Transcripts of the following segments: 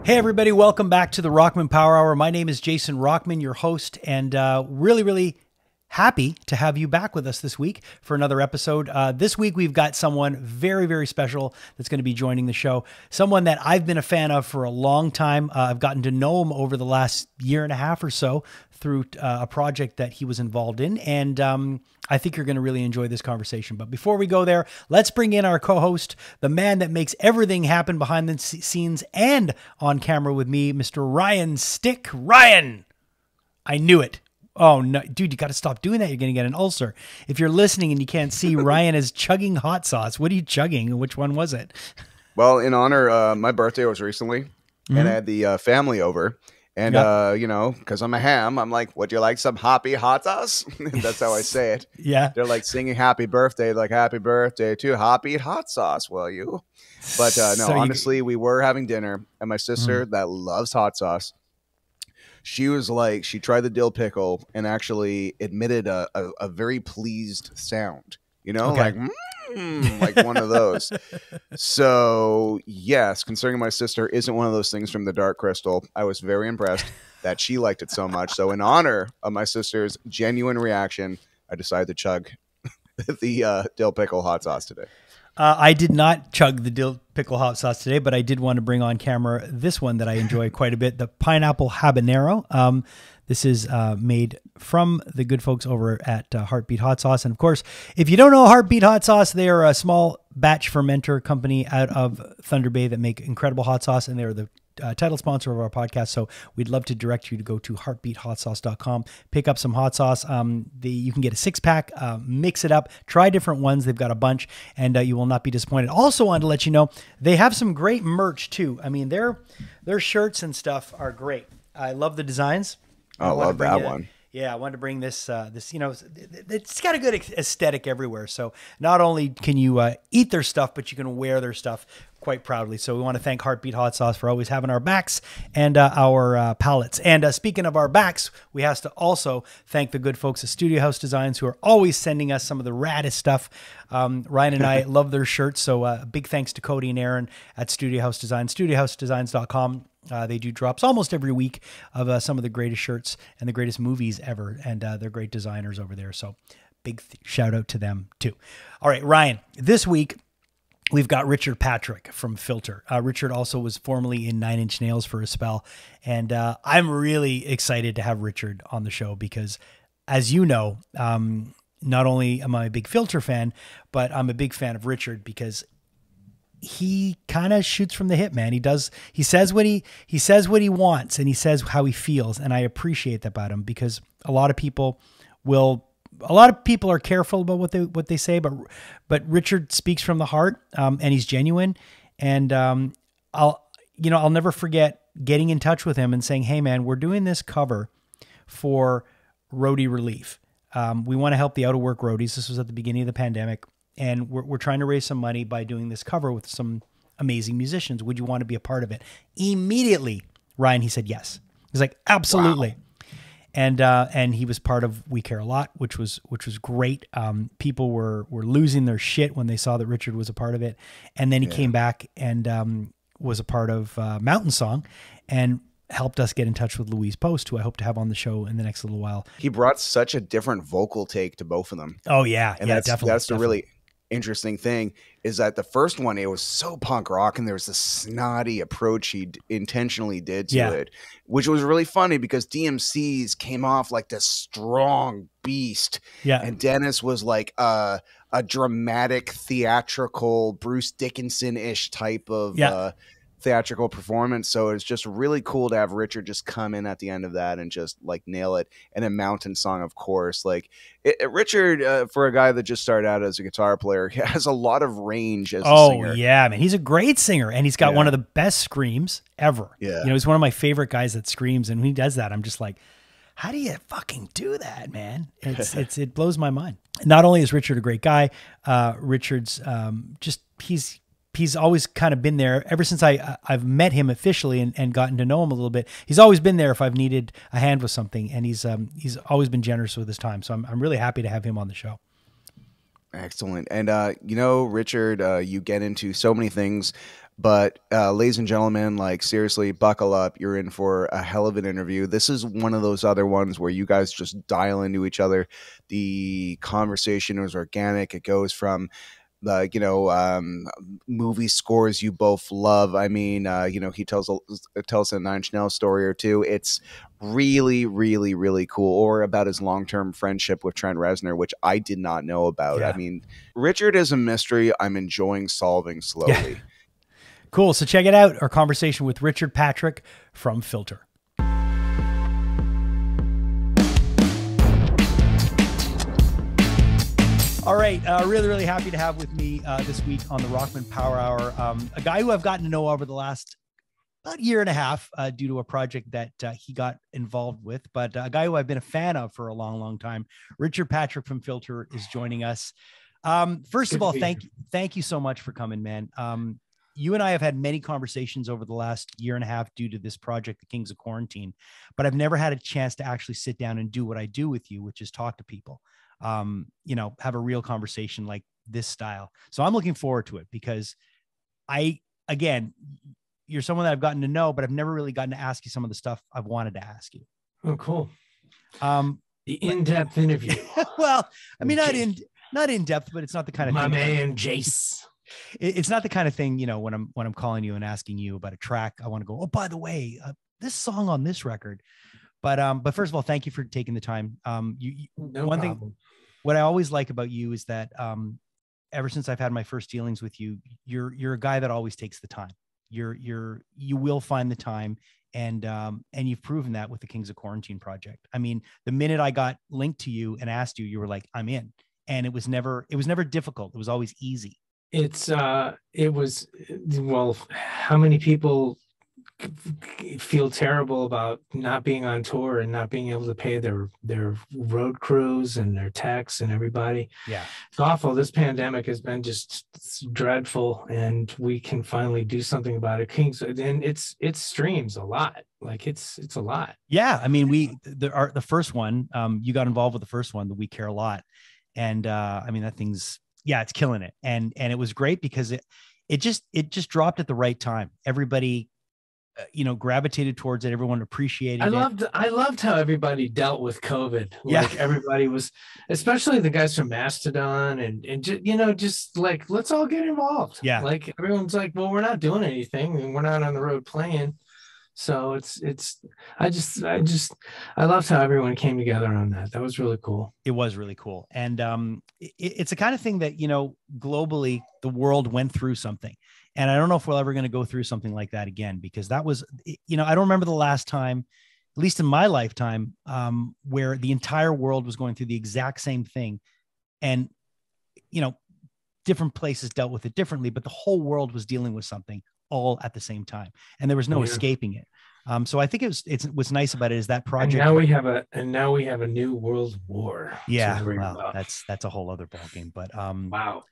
Hey everybody, welcome back to the Rockman Power Hour. My name is Jason Rockman, your host, and really happy to have you back with us this week for another episode. This week we've got someone very special that's going to be joining the show. Someone that I've been a fan of for a long time. I've gotten to know him over the last year and a half or so through a project that he was involved in, and I think you're going to really enjoy this conversation. But before we go there, let's bring in our co-host, the man that makes everything happen behind the scenes and on camera with me, Mr. Ryan Stick. Ryan! I knew it. Oh, no, dude, you got to stop doing that. You're going to get an ulcer. If you're listening and you can't see, Ryan is chugging hot sauce. What are you chugging? Which one was it? Well, in honor, my birthday was recently, and I had the family over. And, you know, because I'm a ham, I'm like, would you like some hoppy hot sauce? That's how I say it. Yeah. They're like singing happy birthday, like happy birthday to hoppy hot sauce, will you? But no, So honestly, we were having dinner, and my sister that loves hot sauce, she was like, she tried the dill pickle and actually admitted a very pleased sound, you know, like one of those. So yes, considering my sister isn't one of those things from the Dark Crystal, I was very impressed that she liked it so much. So in honor of my sister's genuine reaction, I decided to chug the dill pickle hot sauce today. I did not chug the dill pickle hot sauce today, but I did want to bring on camera this one that I enjoy quite a bit, the pineapple habanero. This is made from the good folks over at Heartbeat Hot Sauce. And of course, if you don't know Heartbeat Hot Sauce, they are a small batch fermenter company out of Thunder Bay that make incredible hot sauce. And they're the title sponsor of our podcast. So we'd love to direct you to go to heartbeathotsauce.com, pick up some hot sauce. You can get a 6-pack, mix it up, try different ones. They've got a bunch, and you will not be disappointed. Also wanted to let you know, they have some great merch too. I mean, their shirts and stuff are great. I love the designs. I love that one. Yeah, I wanted to bring this, you know, it's got a good aesthetic everywhere. So not only can you eat their stuff, but you can wear their stuff quite proudly. So we want to thank Heartbeat Hot Sauce for always having our backs and our palettes. And speaking of our backs, we have to also thank the good folks at Studio House Designs who are always sending us some of the raddest stuff. Ryan and I love their shirts. So big thanks to Cody and Aaron at Studio House Designs, studiohousedesigns.com. They do drops almost every week of some of the greatest shirts and the greatest movies ever. And they're great designers over there. So big shout out to them too. All right, Ryan, this week we've got Richard Patrick from Filter. Richard also was formerly in 9 Inch Nails for a spell. And I'm really excited to have Richard on the show because, as you know, not only am I a big Filter fan, but I'm a big fan of Richard because he kind of shoots from the hip, man. He says what he wants, and he says how he feels. And I appreciate that about him because a lot of people are careful about what they say, but Richard speaks from the heart, and he's genuine. And I'll never forget getting in touch with him and saying, "Hey man, we're doing this cover for roadie relief. We want to help the out of work roadies." This was at the beginning of the pandemic. And we're trying to raise some money by doing this cover with some amazing musicians. Would you want to be a part of it? Immediately, Ryan, he said yes. He's like, absolutely. Wow. And he was part of We Care a Lot, which was great. People were losing their shit when they saw that Richard was a part of it. And then he came back and was a part of Mountain Song and helped us get in touch with Louise Post, who I hope to have on the show in the next little while. He brought such a different vocal take to both of them. Oh yeah. And that's the really interesting thing is that the first one, it was so punk rock and there was this snotty approach he intentionally did to it, which was really funny because DMC's came off like this strong beast. Yeah. And Dennis was like a dramatic, theatrical, Bruce Dickinson-ish type of theatrical performance. So it's just really cool to have Richard just come in at the end of that and just like nail it. And a Mountain Song, of course, like Richard, for a guy that just started out as a guitar player, he has a lot of range as a singer. Oh yeah, man. He's a great singer and he's got one of the best screams ever. Yeah. You know, he's one of my favorite guys that screams. And when he does that, I'm just like, how do you fucking do that, man? It blows my mind. Not only is Richard a great guy, Richard's he's always kind of been there ever since I've met him officially and gotten to know him a little bit. He's always been there if I've needed a hand with something, and he's always been generous with his time. So I'm really happy to have him on the show. Excellent. And you know, Richard, you get into so many things But ladies and gentlemen, like seriously, buckle up. You're in for a hell of an interview. This is one of those other ones where you guys just dial into each other. The conversation is organic. It goes from the movie scores you both love. I mean, he tells a Nine Inch Nails story or two. It's really, really, really cool. Or about his long-term friendship with Trent Reznor, which I did not know about. Yeah. I mean, Richard is a mystery I'm enjoying solving slowly. Yeah. Cool. So check it out. Our conversation with Richard Patrick from Filter. All right. Really, really happy to have with me this week on the Rockman Power Hour, a guy who I've gotten to know over the last about year and a half due to a project that he got involved with, but a guy who I've been a fan of for a long, long time. Richard Patrick from Filter is joining us. First of all, thank you so much for coming, man. You and I have had many conversations over the last year and a half due to this project, The Kings of Quarantine, but I've never had a chance to actually sit down and do what I do with you, which is talk to people, have a real conversation like this style. So I'm looking forward to it because you're someone that I've gotten to know, but I've never really gotten to ask you some of the stuff I've wanted to ask you. Oh, cool. The in-depth interview. Well, I mean, not in depth, but it's not the kind of my thing. Man, Jace. It's not the kind of thing, when I'm calling you and asking you about a track, I want to go, oh, by the way, this song on this record. But first of all, thank you for taking the time. One thing, what I always like about you is that ever since I've had my first dealings with you, you're a guy that always takes the time. You will find the time, and you've proven that with the Kings of Quarantine project. I mean, the minute I got linked to you and asked you, you were like, I'm in, and it was never difficult. It was always easy. How many people feel terrible about not being on tour and not being able to pay their road crews and their techs and everybody. Yeah, it's awful. This pandemic has been just dreadful, and we can finally do something about it. Kings, and it streams a lot. Like it's a lot. Yeah, I mean, the first one, you got involved with the first one, the We Care a Lot, and I mean that thing's, yeah, it's killing it, and it was great because it just dropped at the right time. Everybody gravitated towards it. Everyone appreciated it. I loved how everybody dealt with COVID. Like everybody was, especially the guys from Mastodon and just like, let's all get involved. Yeah. Like everyone's like, well, we're not doing anything and we're not on the road playing. So I loved how everyone came together on that. That was really cool. It was really cool. And it's the kind of thing that, globally the world went through something. And I don't know if we're ever going to go through something like that again, because that was, I don't remember the last time, at least in my lifetime, where the entire world was going through the exact same thing. And, different places dealt with it differently, but the whole world was dealing with something all at the same time. And there was no escaping it. So I think what's nice about it is that project. And now we have a new world war. Yeah. Well, that's a whole other ballgame, but, wow.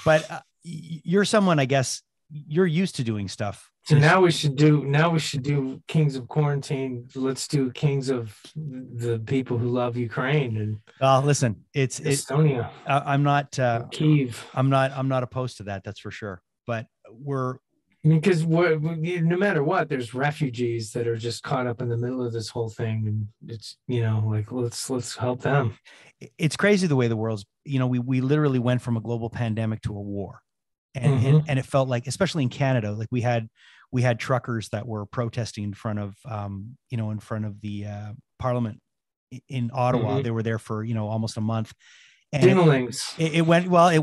But you're someone, I guess, you're used to doing stuff. So now we should do Kings of Quarantine. Let's do Kings of the people who love Ukraine and listen, it's Estonia. I'm not Kyiv. I'm not opposed to that. That's for sure. But because no matter what, there's refugees that are just caught up in the middle of this whole thing, and it's like let's help them. It's crazy the way the world's. We literally went from a global pandemic to a war. And it felt like, especially in Canada, like we had truckers that were protesting in front of the Parliament in Ottawa. They were there for almost a month. And it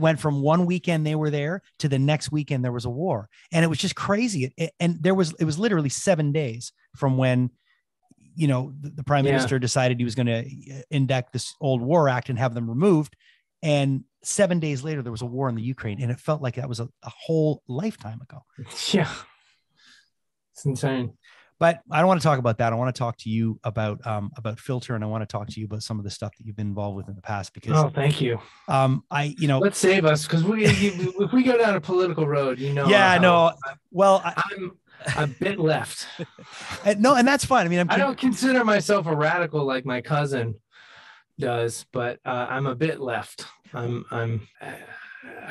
went from one weekend they were there to the next weekend there was a war, and it was just crazy. It was literally 7 days from when the Prime Minister decided he was going to enact this old war act and have them removed. And 7 days later, there was a war in the Ukraine, and it felt like that was a whole lifetime ago. Yeah. It's insane. But I don't want to talk about that. I want to talk to you about Filter, and I want to talk to you about some of the stuff that you've been involved with in the past. Because thank you. Let's save us, because if we go down a political road, Yeah, no. Well, I'm a bit left. No, and that's fine. I mean, I don't consider myself a radical like my cousin does, but I'm a bit left.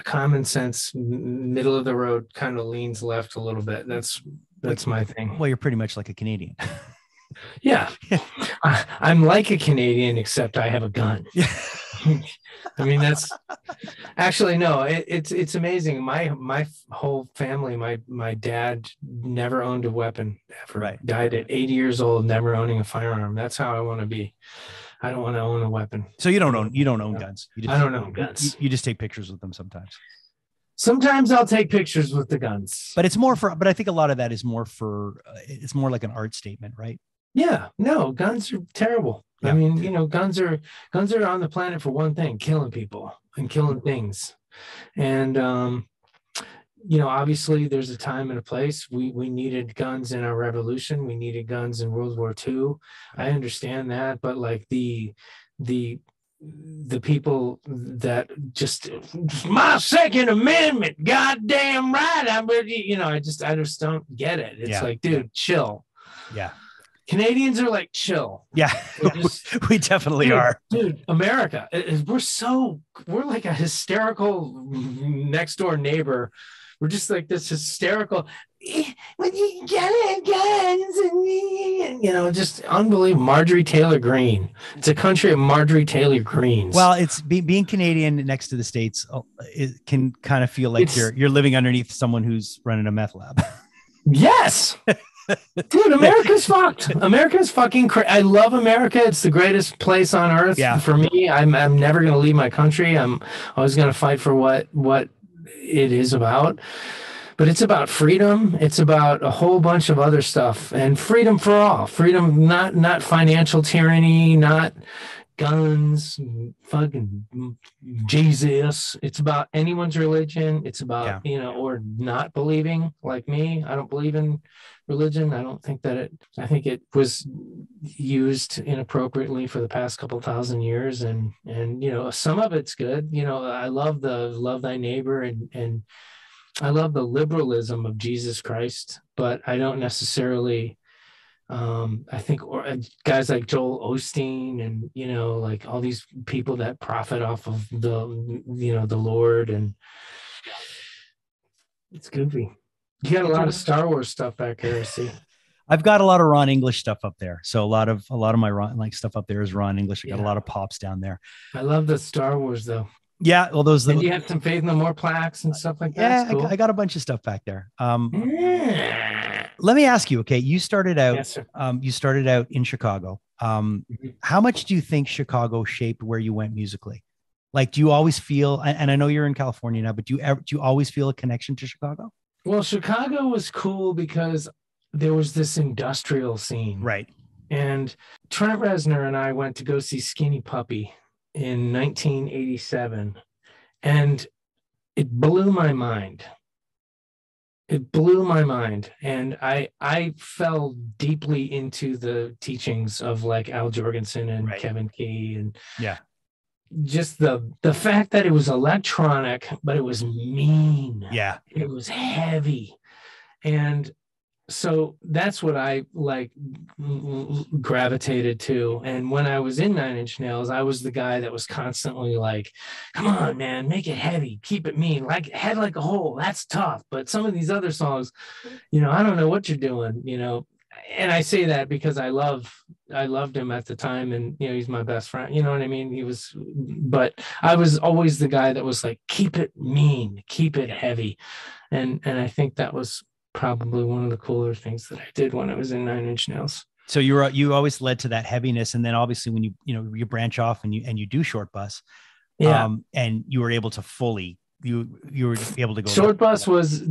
common sense, middle of the road, kind of leans left a little bit. That's my thing. Well, you're pretty much like a Canadian. Yeah. I'm like a Canadian, except I have a gun. I mean, that's actually, no, it's amazing. My whole family, my dad never owned a weapon ever. Right. Died at 80 years old, never owning a firearm. That's how I want to be. I don't want to own a weapon. So you don't own guns. I don't own guns. You just take pictures with them sometimes. Sometimes I'll take pictures with the guns. But but I think a lot of that is more for, it's more like an art statement, right? Yeah, no, guns are terrible. Yeah. I mean, guns are on the planet for one thing: killing people and killing things. And obviously there's a time and a place. We needed guns in our revolution. We needed guns in World War II. I understand that, but like the people that just my Second Amendment, goddamn right. I just don't get it. It's like, dude, chill. Yeah. Canadians are like chill. Yeah, we definitely are. Dude, America, we're like a hysterical next door neighbor. We're just like this hysterical, when you get it, guns, just unbelievable. Marjorie Taylor Greene. It's a country of Marjorie Taylor Greens. Well, it's being Canadian next to the States. It can kind of feel like you're living underneath someone who's running a meth lab. Yes. Dude, America's fucked. America's fucking crazy. I love America. It's the greatest place on earth for me. I'm never going to leave my country. I'm always going to fight for what it is about. But it's about freedom. It's about a whole bunch of other stuff, and freedom for all. Freedom, not financial tyranny, not guns, fucking Jesus. It's about anyone's religion. It's about, or not believing, like me. I don't believe in religion. I don't think that I think it was used inappropriately for the past couple thousand years. And some of it's good. I love the love thy neighbor and I love the liberalism of Jesus Christ, but I don't necessarily I think guys like Joel Osteen and like all these people that profit off of the Lord, and it's goofy. You got a lot of Star Wars stuff back there, I see. I've got a lot of Ron English stuff up there. So a lot of my Ron stuff up there is Ron English. I got a lot of pops down there. I love the Star Wars though. Yeah, well, and you have some Faith No More plaques and stuff like that. Yeah, cool. I got a bunch of stuff back there. Let me ask you, okay, you started out in Chicago. How much do you think Chicago shaped where you went musically? Like, do you always feel, and I know you're in California now, but do you always feel a connection to Chicago? Well, Chicago was cool because there was this industrial scene. Right. And Trent Reznor and I went to go see Skinny Puppy in 1987, and it blew my mind. And I fell deeply into the teachings of like Al Jorgensen and Kevin Key, and just the fact that it was electronic, but it was mean. Yeah, it was heavy. And so that's what I like gravitated to. And when I was in Nine Inch Nails, I was the guy that was constantly like, come on, man, make it heavy, keep it mean, like Head Like a Hole. That's tough. But some of these other songs, I don't know what you're doing, and I say that because I loved him at the time, and he's my best friend, you know what I mean? But I was always the guy that was like, keep it mean, keep it heavy. And I think that was probably one of the cooler things that I did when I was in Nine Inch Nails. So you always led to that heaviness, and then obviously when you branch off and you do Short Bus, and you were able to fully you were able to go. Short Bus was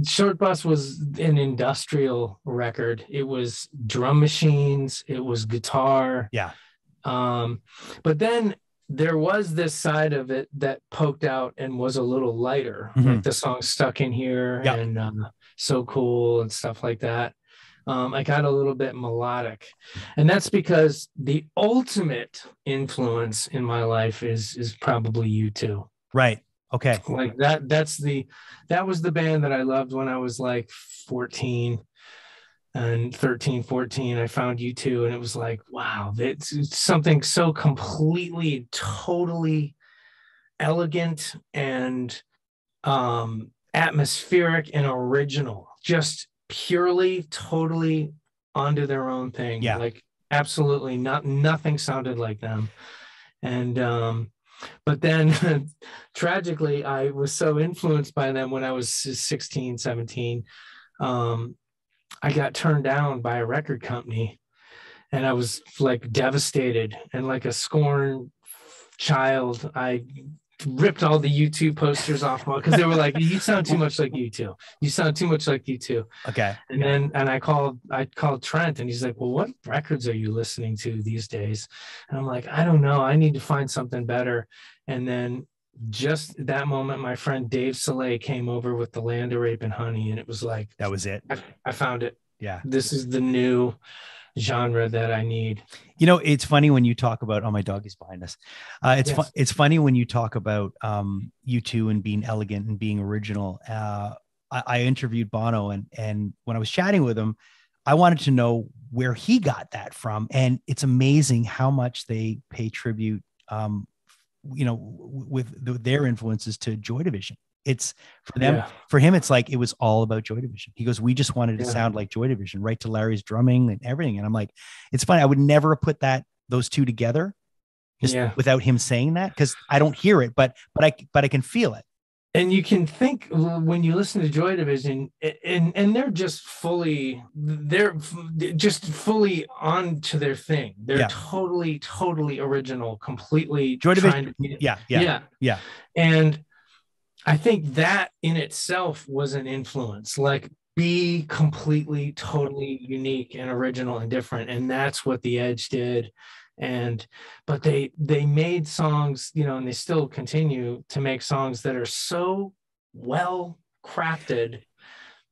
an industrial record. It was drum machines, it was guitar. Yeah. But then there was this side of it that poked out and was a little lighter, like the song Stuck in Here and So Cool and stuff like that. I got a little bit melodic, and that's because the ultimate influence in my life is probably U2. Right. Okay. Like that was the band that I loved when I was like 14 and 13, 14. I found U2, and it was like, wow, it's something so completely, totally elegant and atmospheric and original, just purely, totally onto their own thing. Yeah. Like absolutely nothing sounded like them. And but then tragically, I was so influenced by them when I was 16, 17. I got turned down by a record company, and I was like devastated, and like a scorned child, I ripped all the U2 posters off because they were like, "You sound too much like U2. You sound too much like U2." Okay. And then I called Trent, and he's like, "Well, what records are you listening to these days?" And I'm like, "I don't know. I need to find something better." And then just that moment, my friend Dave Soleil came over with The Land of Rape and Honey, and it was like, that was it. I found it. Yeah. This is the new genre that I need. You know, it's funny when you talk about, oh, my dog is behind us. It's funny when you talk about U2 and being elegant and being original. I interviewed Bono, and when I was chatting with him, I wanted to know where he got that from. And it's amazing how much they pay tribute, with their influences to Joy Division. It's for them, for him, it's like, it was all about Joy Division. He goes, we just wanted to sound like Joy Division, right to Larry's drumming and everything. And I'm like, it's funny. I would never have put those two together just without him saying that, because I don't hear it, but I can feel it. And you can think when you listen to Joy Division, and they're just fully on to their thing. They're totally original, completely Joy Division. Yeah. And I think that in itself was an influence, like be completely, totally unique and original and different. And that's what The Edge did. But they made songs, and they still continue to make songs that are so well crafted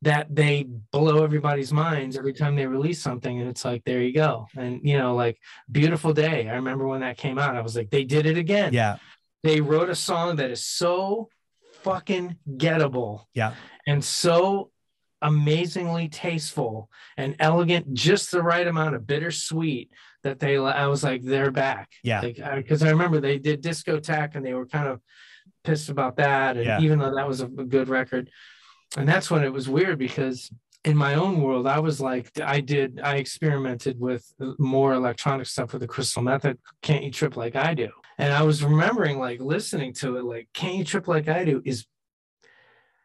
that they blow everybody's minds every time they release something. And it's like, there you go. And, like Beautiful Day. I remember when that came out, I was like, they did it again. Yeah. They wrote a song that is so fucking gettable. Yeah. And so amazingly tasteful and elegant, just the right amount of bittersweet that I was like, they're back. Yeah. Because I remember they did Discotheque and they were kind of pissed about that. And even though that was a good record. And that's when it was weird, because in my own world, I was like, I experimented with more electronic stuff with the Crystal Method, Can't You Trip Like I Do. And I was remembering like listening to it, like Can't You Trip Like I Do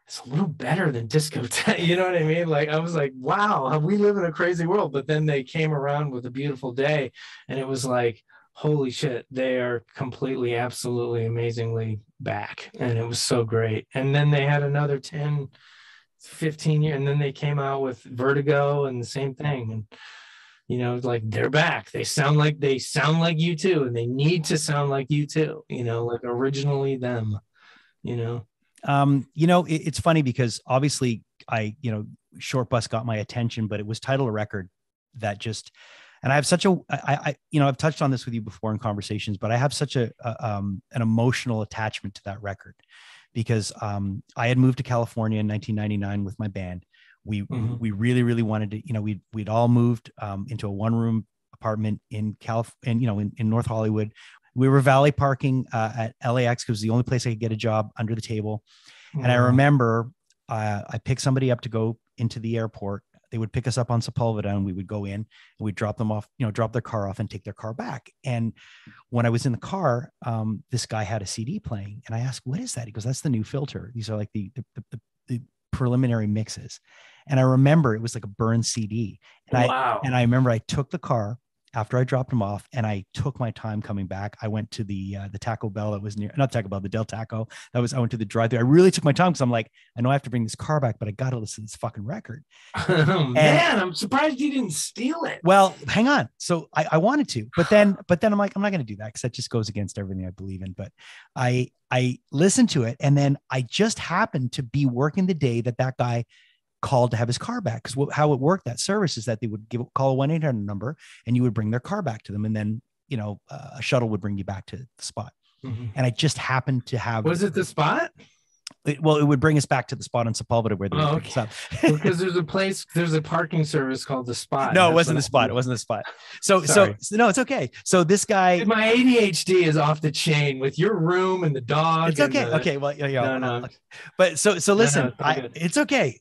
it's a little better than Discotheque. You know what I mean? Like, I was like, wow, we live in a crazy world. But then they came around with A Beautiful Day, and it was like, holy shit, they are completely, absolutely, amazingly back. And it was so great. And then they had another 10, 15 years, and then they came out with Vertigo and the same thing. And, like, they're back. They sound like U2, and they need to sound like U2, like originally them, It's funny because obviously Short Bus got my attention, but it was Title of Record that just, and I have such I've touched on this with you before in conversations, but I have such an emotional attachment to that record because I had moved to California in 1999 with my band. We really, really wanted to, we'd all moved into a one-room apartment in in North Hollywood. We were valet parking at LAX because it was the only place I could get a job under the table. And I remember I picked somebody up to go into the airport. They would pick us up on Sepulveda, and we would go in and we'd drop them off, drop their car off and take their car back. And when I was in the car, this guy had a CD playing, and I asked, "What is that?" He goes, "That's the new filter. These are like the preliminary mixes." And I remember it was like a burned CD. And I remember I took the car after I dropped him off, and I took my time coming back. I went to the Taco Bell that was near, not Taco Bell, the Del Taco. I went to the drive-thru. I really took my time because I'm like, I know I have to bring this car back, but I got to listen to this fucking record. Man, I'm surprised you didn't steal it. Well, hang on. So I wanted to, but then I'm like, I'm not going to do that because that just goes against everything I believe in. But I listened to it, and then I just happened to be working the day that guy called to have his car back, because how it worked, that service, is that they would call a 1-800 number, and you would bring their car back to them, and then a shuttle would bring you back to the spot. And I just happened to have. Was it the spot? it would bring us back to the spot on Sepulveda where they would pick us up. Because there's a parking service called the Spot. No, it wasn't the Spot. It wasn't the Spot. So no, it's okay. So this guy, my ADHD is off the chain with your room and the dog. It's okay. Okay. Well, no. But so listen, it's okay.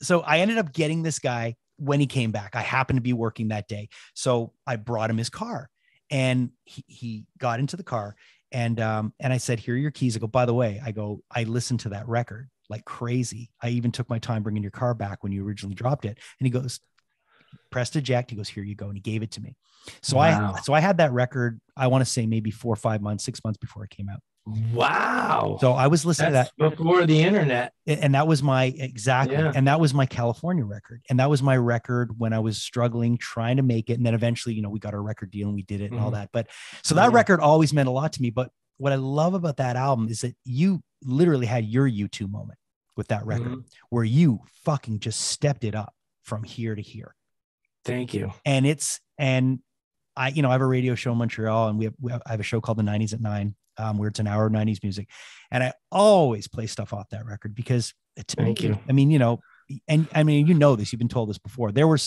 So I ended up getting this guy when he came back. I happened to be working that day. So I brought him his car, and he got into the car, and I said, here are your keys. I go, by the way, I listened to that record like crazy. I even took my time bringing your car back when you originally dropped it. And he goes, pressed eject. He goes, here you go. And he gave it to me. So wow. I had that record, I want to say maybe 4 or 5 months, 6 months before it came out. Wow. So I was listening to that before the internet. And that was and that was my California record. And that was my record when I was struggling, trying to make it. And then eventually, we got our record deal and we did it and all that. But so that record always meant a lot to me. But what I love about that album is that you literally had your U2 moment with that record where you fucking just stepped it up from here to here. Thank you. And I have a radio show in Montreal, and I have a show called The 90s at 9, where it's an hour of 90s music. And I always play stuff off that record because Thank you. I mean, this, you've been told this before. There were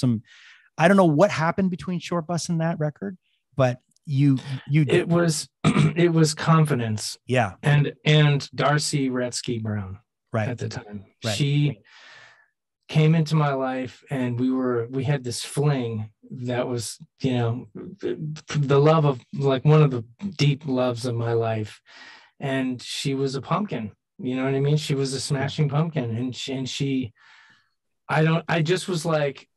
I don't know what happened between Short Bus and that record, but it was confidence. Yeah. And Darcy Retsky Brown at the time. Right. She came into my life, and we had this fling that was, the love of, like, one of the deep loves of my life. And she was a pumpkin, you know what I mean? She was a smashing pumpkin. I just was like,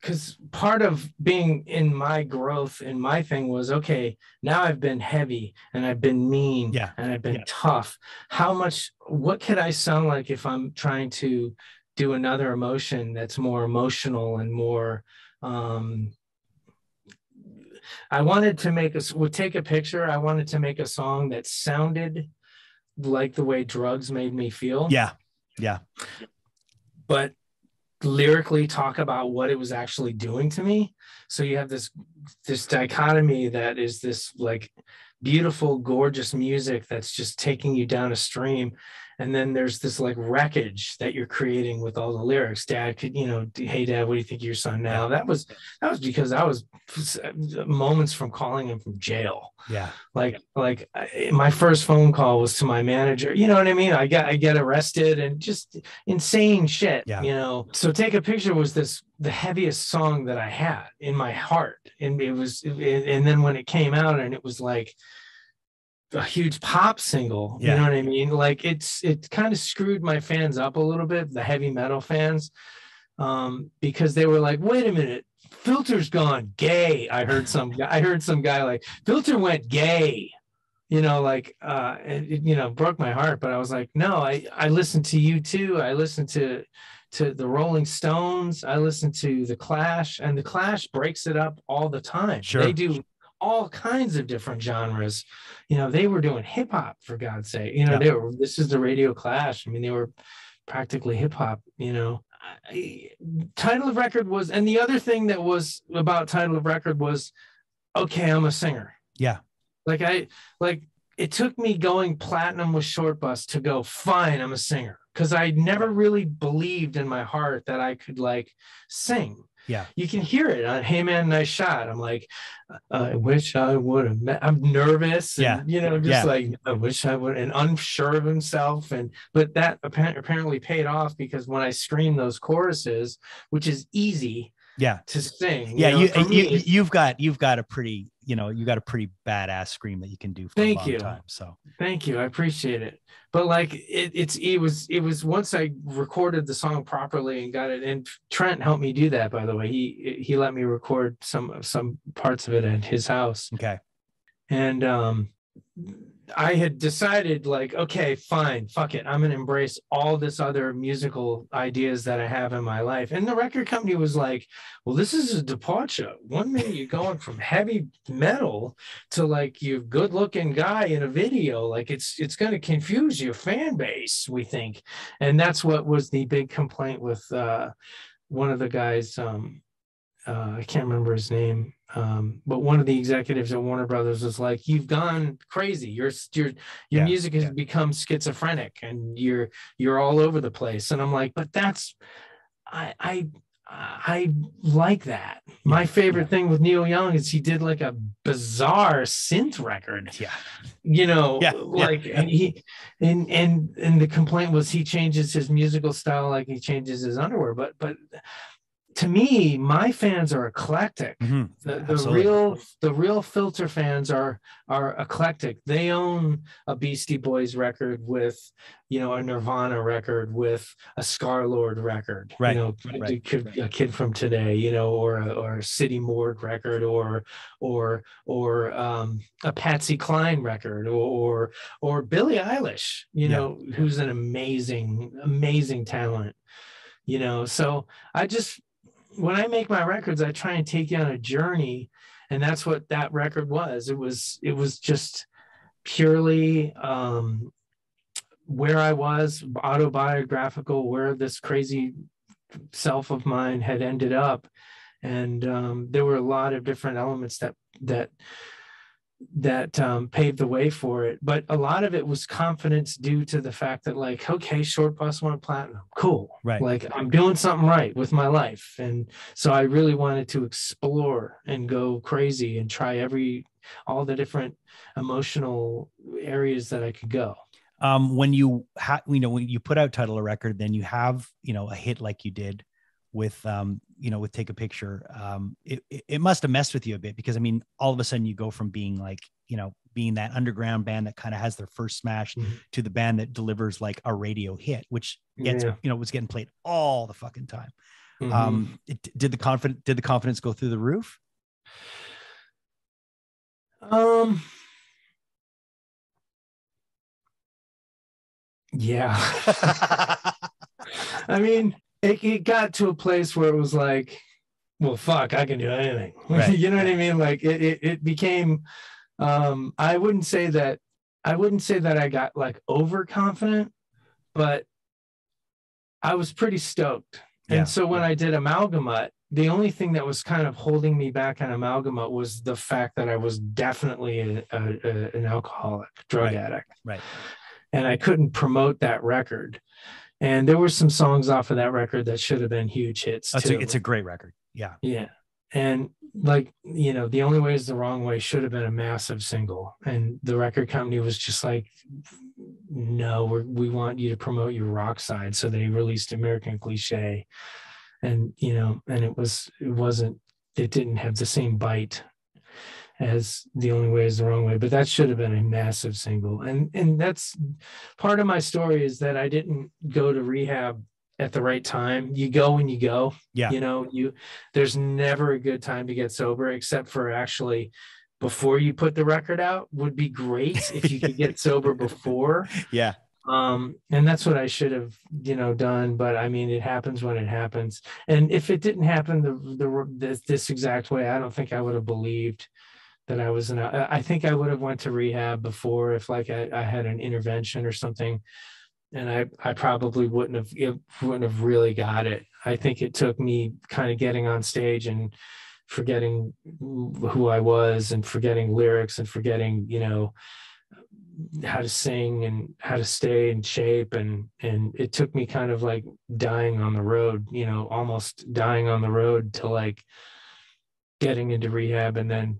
because part of being in my growth and my thing was, okay, now I've been heavy and I've been mean and I've been tough. What could I sound like if I'm trying to do another emotion that's more emotional and more, I wanted to take a picture. I wanted to make a song that sounded like the way drugs made me feel. Yeah. Yeah. But lyrically talk about what it was actually doing to me. So you have this dichotomy that is this, like, beautiful, gorgeous music that's just taking you down a stream. And then there's this, like, wreckage that you're creating with all the lyrics. Dad could, hey Dad, what do you think of your son now? That was because I was moments from calling him from jail. Yeah. Like my first phone call was to my manager. You know what I mean? I get arrested and just insane shit, So Take a Picture was the heaviest song that I had in my heart. And and then when it came out and it was like a huge pop single, you know what I mean? Like, it kind of screwed my fans up a little bit, the heavy metal fans, because they were like, wait a minute, Filter's gone gay. I heard some guy like, Filter went gay, it broke my heart. But I was like, no, I listened to U2. I listened to the Rolling Stones. I listened to the Clash, and the Clash breaks it up all the time. Sure. They do all kinds of different genres. They were doing hip hop, for God's sake. This is the Radio Clash. I mean, they were practically hip hop. Title of record was, and the other thing that was about title of record was, okay, I'm a singer. Yeah. It took me going platinum with Short Bus to go, fine, I'm a singer. Because I never really believed in my heart that I could, like, sing. Yeah. You can hear it on Hey Man, Nice Shot. I'm like, I wish I would have met. I'm nervous. And, like, I wish I would, and unsure of himself. But that apparently paid off, because when I scream those choruses, which is easy to sing. Yeah. You've got a pretty, badass scream that you can do for a long time. So thank you. I appreciate it. But, like, it was once I recorded the song properly and got it, and Trent helped me do that, by the way. He let me record some parts of it at his house. Okay. And I had decided, like, okay, fine, fuck it. I'm going to embrace all this other musical ideas that I have in my life. And the record company was like, well, this is a departure. 1 minute you're going from heavy metal to, like, you good looking guy in a video. Like, it's going to confuse your fan base, we think. And that's what was the big complaint with one of the guys, I can't remember his name, but one of the executives at Warner Brothers was like, "You've gone crazy. Your music has become schizophrenic, and you're all over the place." And I'm like, "But that's I like that." My favorite thing with Neil Young is he did like a bizarre synth record. And the complaint was he changes his musical style like he changes his underwear. But to me, my fans are eclectic. The real Filter fans are eclectic. They own a Beastie Boys record with, a Nirvana record, with a Scar-Lord record, a Kid from Today, or a City Morgue record, or a Patsy Cline record, or Billie Eilish, who's an amazing talent, So when I make my records, I try and take you on a journey, and that's what that record was. It was just purely where I was, autobiographical, where this crazy self of mine had ended up, and there were a lot of different elements that paved the way for it. But a lot of it was confidence due to the fact that, like, okay, Short Bus went platinum, cool, right? Like, I'm doing something right with my life. And so I really wanted to explore and go crazy and try all the different emotional areas that I could go. When you when you put out Title a record, then you have, a hit like you did with, with Take a Picture. It must have messed with you a bit, because I mean, all of a sudden you go from being like, being that underground band that kind of has their first smash to the band that delivers like a radio hit, which gets, was getting played all the fucking time. Did the confidence go through the roof? Yeah. I mean, it got to a place where it was like, well, fuck, I can do anything. Right. You know what I mean? Like it became, I wouldn't say that I got like overconfident, but I was pretty stoked. Yeah. And so when I did Amalgamut, the only thing that was kind of holding me back on Amalgamut was the fact that I was definitely an alcoholic, drug addict. Right. And I couldn't promote that record. And there were some songs off of that record that should have been huge hits. It's a great record. Yeah. Yeah. And like, The Only Way Is the Wrong Way should have been a massive single. And the record company was just like, no, we want you to promote your rock side. So they released American Cliche. And, and it didn't have the same bite as The Only Way Is the Wrong Way, but that should have been a massive single. And that's part of my story, is that I didn't go to rehab at the right time. You go when you go. Yeah. There's never a good time to get sober, except for actually before you put the record out would be great if you could get sober before. Yeah. And that's what I should have, done. But I mean, it happens when it happens. And if it didn't happen this exact way, I don't think I would have believed that I was I think I would have went to rehab before, if like I had an intervention or something, and I probably wouldn't have really got it. I think it took me kind of getting on stage and forgetting who I was, and forgetting lyrics, and forgetting, how to sing and how to stay in shape. And it took me kind of like dying on the road, almost dying on the road to like getting into rehab. And then,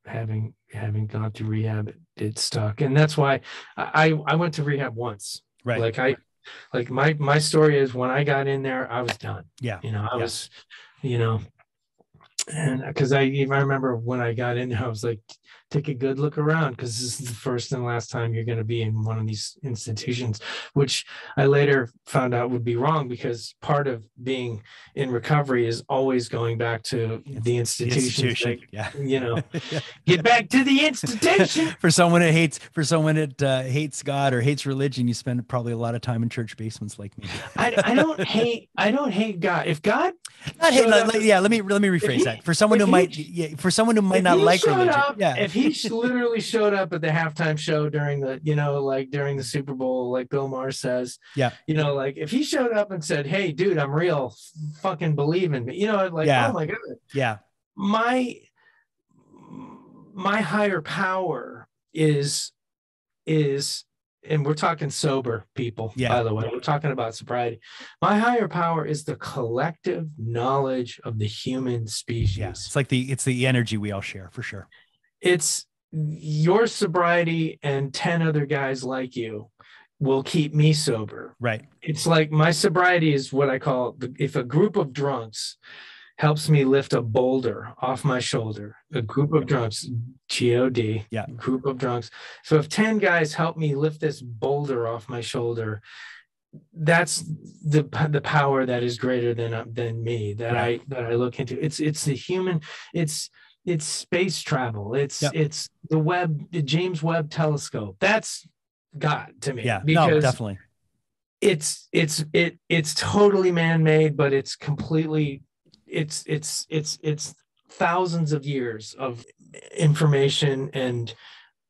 having gone through rehab, it stuck. And that's why I went to rehab once. Right. Like my story is, when I got in there, I was done. Yeah. I was, and because I remember when I got in there, I was like, take a good look around, because this is the first and last time you're going to be in one of these institutions, which I later found out would be wrong, because part of being in recovery is always going back to the institution. Get back to the institution. For someone that hates God or hates religion, you spend probably a lot of time in church basements like me. I don't hate God. If God Not hate, yeah. Let me rephrase that for someone who might not like religion. If he literally showed up at the halftime show during the, during the Super Bowl, like Bill Maher says, like if he showed up and said, "Hey, dude, I'm real, fucking believe in me," oh my god, my higher power is, and we're talking sober people, by the way, we're talking about sobriety. My higher power is the collective knowledge of the human species. Yeah, it's the energy we all share, for sure. It's your sobriety and 10 other guys like you will keep me sober. Right. It's like my sobriety is what I call, if a group of drunks helps me lift a boulder off my shoulder, a group of drunks, G-O-D, group of drunks. So if 10 guys help me lift this boulder off my shoulder, that's the power that is greater than me, that I look into. It's the human, it's space travel. It's the James Webb telescope. That's God to me. Yeah, no, definitely. It's totally man-made, but it's completely, it's thousands of years of information and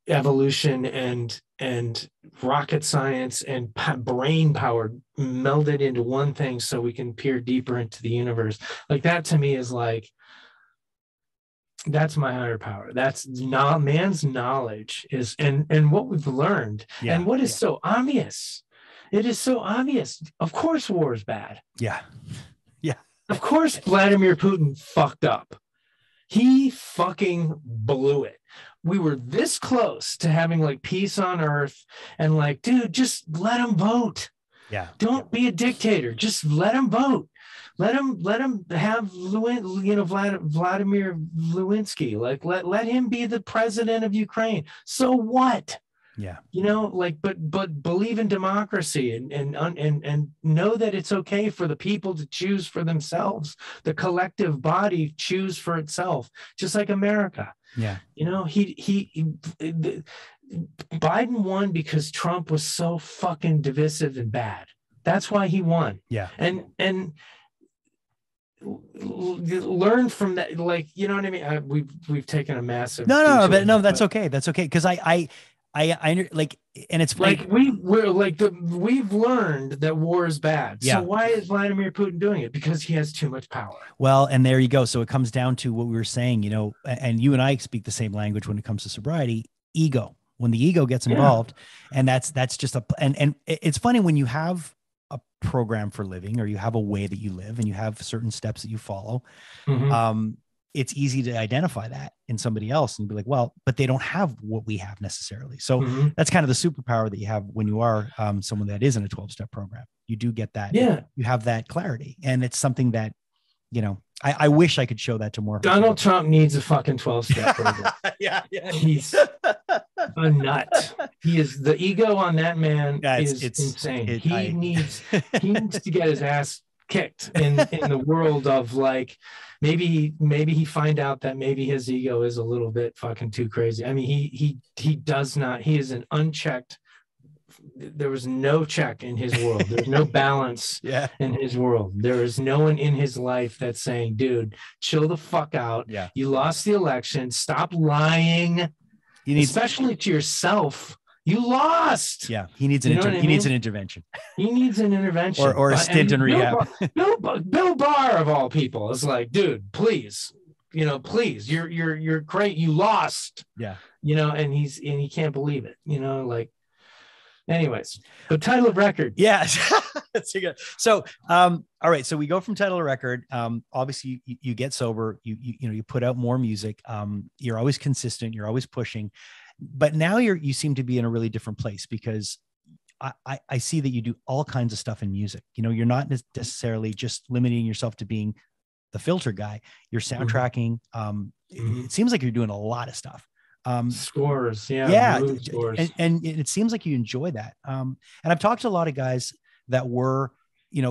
evolution and rocket science and brain power melded into one thing so we can peer deeper into the universe. Like that to me is like, that's my higher power. That's not man's knowledge is, and what we've learned and what is so obvious. It is so obvious. Of course war is bad. Yeah. Of course, Vladimir Putin fucked up. He fucking blew it. We were this close to having like peace on earth and like, dude, just let him vote. Yeah. Don't be a dictator. Just let him vote. Let him have Vladimir Lewinsky. Like let him be the president of Ukraine. So what? Yeah. But believe in democracy and know that it's okay for the people to choose for themselves. The collective body choose for itself, just like America. Yeah. Biden won because Trump was so fucking divisive and bad. That's why he won. Yeah. And learn from that. Like, you know what I mean? We've taken a massive. No, that's okay. That's okay. Cause I like, and it's like we've learned that war is bad. So why is Vladimir Putin doing it? Because he has too much power. Well, and there you go. So it comes down to what we were saying, and you and I speak the same language when it comes to sobriety, ego. When the ego gets involved, and that's just and it's funny when you have a program for living or you have a way that you live and you have certain steps that you follow. Mm-hmm. It's easy to identify that in somebody else and be like, well, but they don't have what we have necessarily. So that's kind of the superpower that you have when you are someone that is in a 12-step program. You do get that. Yeah. You have that clarity. And it's something that, I wish I could show that to more people. Donald Trump needs a fucking 12-step program. Yeah. He's a nut. He is, the ego on that man is insane. He needs to get his ass kicked in the world of like, maybe he find out that maybe his ego is a little bit fucking too crazy. I mean, he does not, he is an unchecked, there was no check in his world. There's no balance in his world. There is no one in his life that's saying, dude, chill the fuck out. Yeah. You lost the election. Stop lying. Especially to yourself. You lost. Yeah. He needs an intervention. He needs an intervention. Or a stint in rehab. Bill Barr of all people is like, dude, please, please, you're great. You lost. Yeah. And he can't believe it, like. Anyways, the title of record. Yeah. So, all right. So we go from title of record. Obviously you get sober, you put out more music. You're always consistent. You're always pushing, but now you seem to be in a really different place because I see that you do all kinds of stuff in music. You're not necessarily just limiting yourself to being the filter guy. You're soundtracking. It seems like you're doing a lot of stuff. Scores, scores. And it seems like you enjoy that. And I've talked to a lot of guys that were,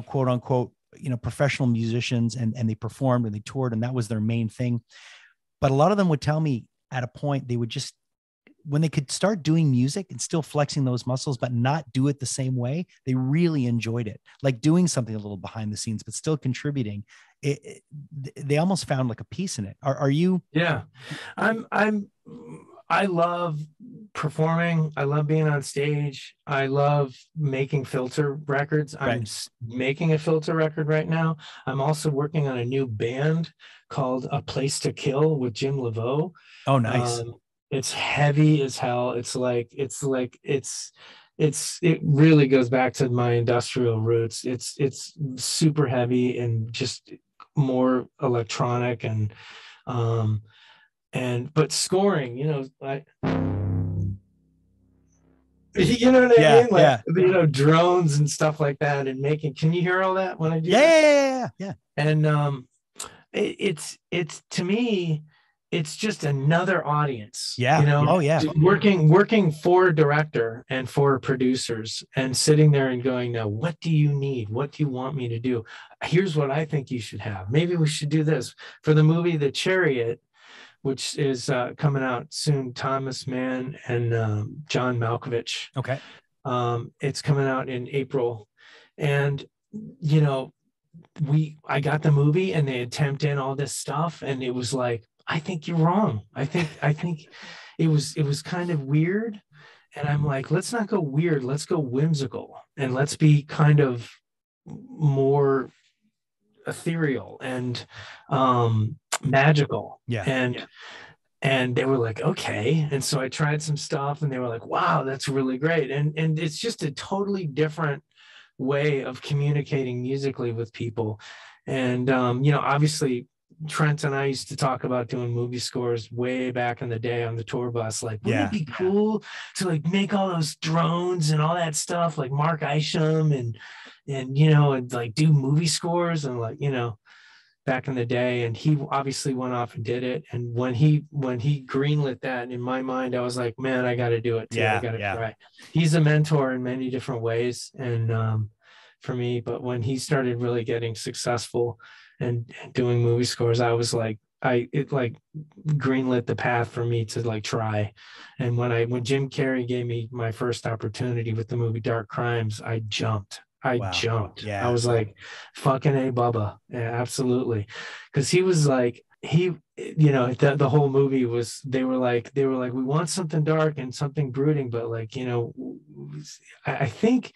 quote unquote, professional musicians and they performed and they toured and that was their main thing. But a lot of them would tell me at a point they would just, when they could start doing music and still flexing those muscles, but not do it the same way, they really enjoyed it. Like doing something a little behind the scenes, but still contributing. they almost found like a piece in it. Are you? Yeah, I love performing. I love being on stage. I love making filter records. I'm making a filter record right now. I'm also working on a new band called A Place to Kill with Jim Laveau. Oh, nice. It's heavy as hell. It really goes back to my industrial roots. It's super heavy and just more electronic but scoring, you know what I mean? Like, drones and stuff like that, and can you hear all that when I do that? Yeah. And it's to me, it's just another audience. Yeah. Working for a director and for producers and sitting there and going, now, what do you need? What do you want me to do? Here's what I think you should have. Maybe we should do this for the movie The Chariot, which is coming out soon. Thomas Mann and John Malkovich. Okay. It's coming out in April, and I got the movie, and they had temped in all this stuff, and it was like, I think you're wrong. I think it was kind of weird, and I'm like, let's not go weird. Let's go whimsical, and let's be kind of more ethereal and magical. And they were like, okay. And so I tried some stuff, and they were like, wow, that's really great. And it's just a totally different way of communicating musically with people. And obviously Trent and I used to talk about doing movie scores way back in the day on the tour bus. Like, wouldn't it be cool to like make all those drones and all that stuff, like Mark Isham and like do movie scores and like, back in the day. And he obviously went off and did it. And when he greenlit that, in my mind, I was like, man, I got to do it too. I got to try. He's a mentor in many different ways. And for me, but when he started really getting successful and doing movie scores, I was like, it like greenlit the path for me to like try. And when Jim Carrey gave me my first opportunity with the movie Dark Crimes, I jumped. Jumped. Yeah. I was like, fucking A, Bubba. Yeah, absolutely. Because he was like, the whole movie was, they were like, we want something dark and something brooding, but like, I think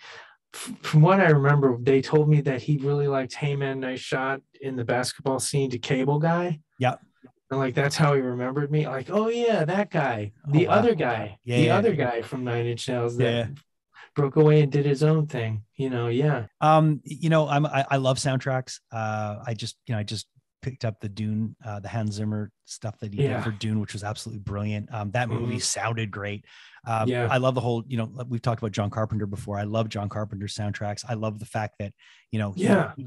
from what I remember, they told me that he really liked Hey Man, Nice Shot in the basketball scene to Cable Guy. Yeah. And like, that's how he remembered me. Like, oh yeah, that guy, the other guy from Nine Inch Nails that broke away and did his own thing, I love soundtracks. I just picked up the Dune, the Hans Zimmer stuff that he did for Dune, which was absolutely brilliant. That movie sounded great. I love the whole, we've talked about John Carpenter before. I love John Carpenter's soundtracks. I love the fact that, he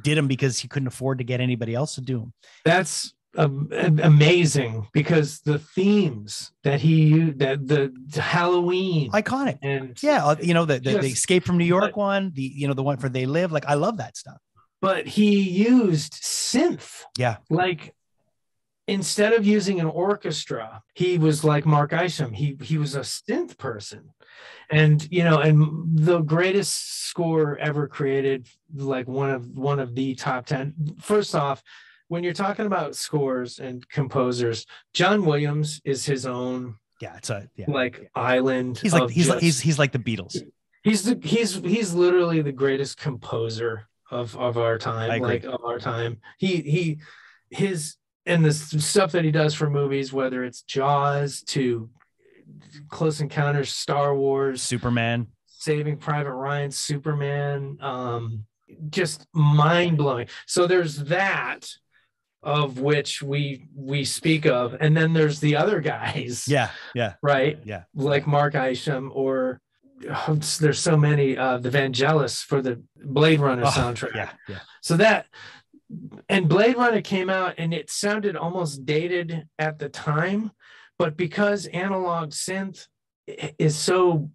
did them because he couldn't afford to get anybody else to do them. That's amazing, because the themes that he used, that the Halloween, iconic, and the Escape from New York one, the one for They Live, like I love that stuff. But he used synth, like instead of using an orchestra, he was like Mark Isham. He was a synth person, and and the greatest score ever created, like one of the top 10. First off, when you're talking about scores and composers, John Williams is his own island. He's like he's like the Beatles. He's literally the greatest composer of our time. Like of our time. And the stuff that he does for movies, whether it's Jaws to Close Encounters, Star Wars, Superman, Saving Private Ryan, Superman, just mind blowing. So there's that, of which we speak of, and then there's the other guys, like Mark Isham, or there's so many, the Vangelis for the Blade Runner soundtrack. So that, and Blade Runner came out and it sounded almost dated at the time, but because analog synth is so